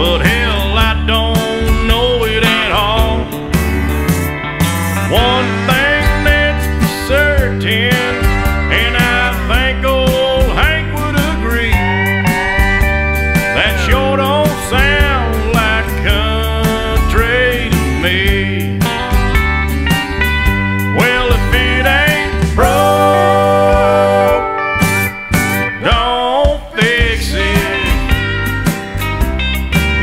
but hell, I don't know it at all. One thing that's for certain, and I think old Hank would agree, that sure don't sound like country to me. Well, if it ain't broke, don't fix it.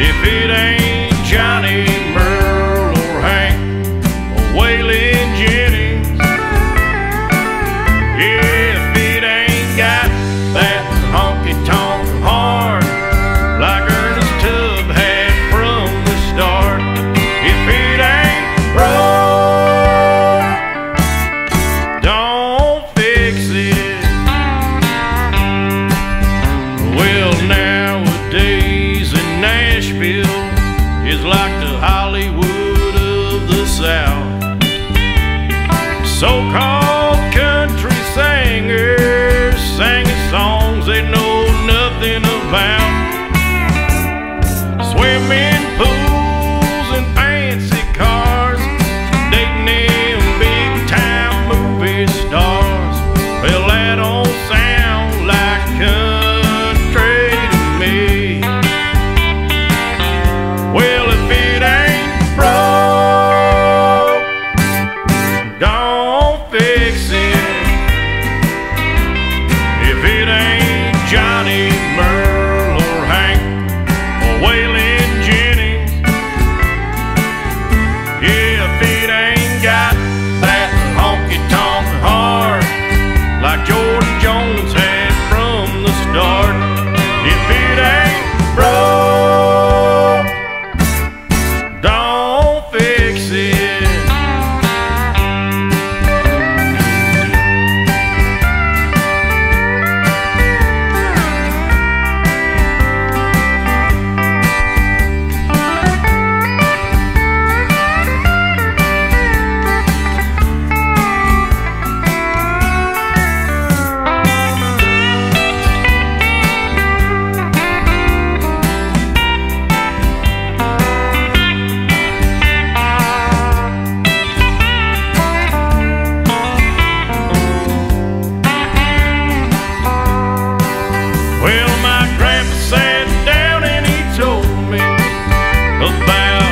If it ain't Johnny